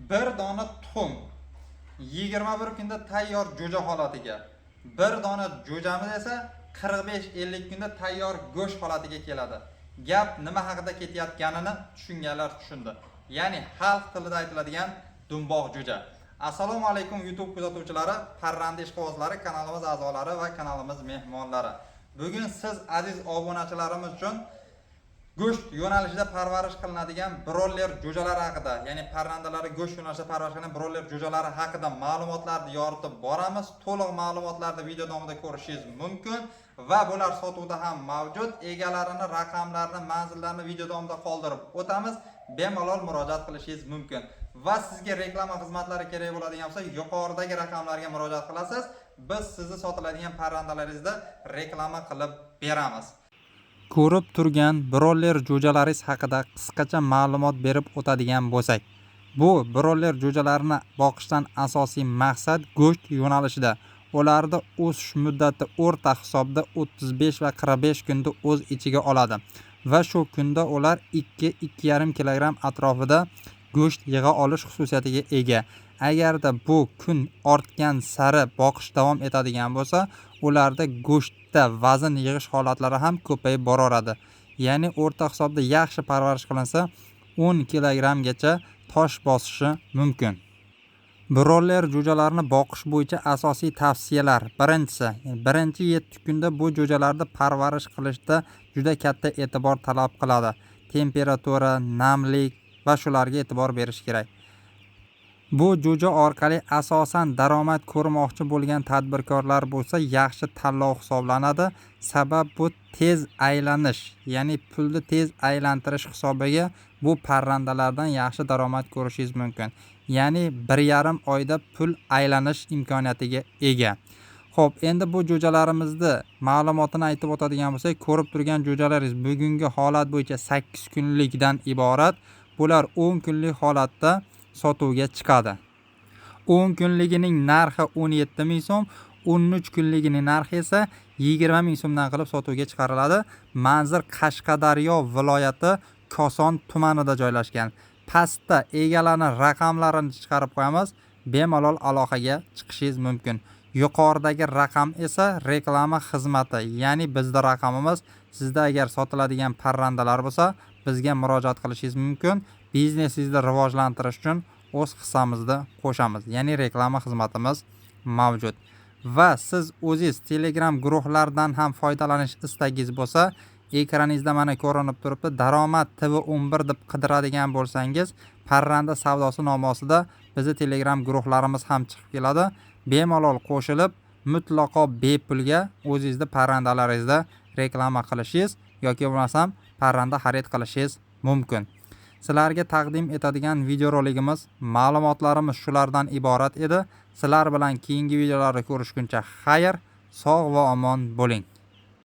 bir dona tuxum 21 kunda tayyor jo'ja holatiga, bir dona jo'jamiz esa 45-50 kunda tayyor go'sht holatiga keladi. Gap nima haqida ketayotganini tushunganlar tushundi. Ya'ni xalq tilida aytiladigan dumboq jo'ja. Assalomu alaykum YouTube kuzatuvchilari, parranda ishqibozlari, kanalimiz a'zolari va kanalimiz mehmonlari. Bugun siz aziz obunachilarimiz uchun go'sht yo'nalishida parvarish qilinadigan broiler jo'jalari haqida, ya'ni parrandalarni go'sht yo'nalishida parvarish qilinadigan broiler jo'jalari haqida ma'lumotlarni yoritib boramiz. To'liq ma'lumotlarni video davomida ko'rishingiz mumkin va bular sotuvda ham mavjud. Egalarini, raqamlarini, manzillarini video davomida qoldirib o'tamiz. Bemalol murojaat qilishingiz mumkin. Va sizga reklama xizmatlari kerak bo'ladigan bo'lsa, yuqoridagi raqamlarga murojaat qilasiz. Biz sizni sotiladigan parrandalaringizda reklama qilib beramiz. Ko'rib turgan broiler jo'jalaringiz haqida qisqacha ma'lumot berib o'tadigan bo'lsak, bu broiler jo'jalarini boqishdan asosiy maqsad go'sht yo'nalishida ularda o'sish muddati o'rta hisobda 35 va 45 kunda o'z ichiga oladi va shu kunda ular 2-2,5 kg atrofida go'sht yig'a olish xususiyatiga ega. Agarda bu kun ortgan sari boqish davom etadigan bo'lsa, ularda go'shtda vazn yig'ish holatlari ham ko'payib boraveradi. Ya'ni o'rta hisobda yaxshi parvarish qilinsa 10 kg gacha tosh bosishi mumkin. Broiler jo'jalarini boqish bo'yicha asosiy tavsiyalar. Birinchisi, birinchi 7 kunda bu jo'jalarni parvarish qilishda juda katta e'tibor talab qiladi. Temperatura, namlik va shularga e'tibor berish kerak. Bu jo'ja orqali asosan daromad ko'rmoqchi bo'lgan tadbirkorlar bo'lsa yaxshi tanlov hisoblanadi. Sabab bu tez aylanish, ya'ni pulni tez aylantirish hisobiga bu parrandalardan yaxshi daromad ko'rishingiz mumkin. Ya'ni 1,5 oyda pul aylanish imkoniyatiga ega. Xo'p, endi bu jo'jalarimizni ma'lumotini aytib o'tadigan bo'lsak, ko'rib turgan jo'jalaringiz bugungi holat bo'yicha 8 kunlikdan iborat. Bular 10 kunlik holatda sotuvga chiqadi. 10 kunligining narxi 17 ming so'm, 13 kunligining narxi esa 20 ming so'mdan qilib sotuvga chiqariladi. Manzil Qashqadaryo viloyati Koson tumanida joylashgan. Pastda egalarning raqamlarini chiqarib qo'yamiz. Bemalol aloqaga chiqishingiz mumkin. Yuqoridagi raqam esa reklama xizmati, ya'ni bizda raqamimiz. Sizda agar sotiladigan parrandalar bo'lsa, bizga murojaat qilishingiz mumkin. Biznesingizni rivojlantirish uchun o'z hissamizni qo'shamiz. Ya'ni reklama xizmatimiz mavjud. Va siz o'zingiz Telegram guruhlardan ham foydalanish istagingiz bo'lsa, ekraningizda mana ko'rinib turibdi. Daromad TV11 deb qidiradigan bo'lsangiz, parranda savdosi nomosida bizning Telegram guruhlarimiz ham chiqib keladi. Bemalol qo'shilib, mutlaqo bepulga o'zingizning parrandalaringizda reklama qilishingiz yoki bo'lmasam parranda xarid qilishingiz mumkin. Sizlarga taqdim etadigan videorolikimiz, ma'lumotlarimiz shulardan iborat edi. Sizlar bilan keyingi videolarda ko'rishguncha xayr, sog' va omon bo'ling.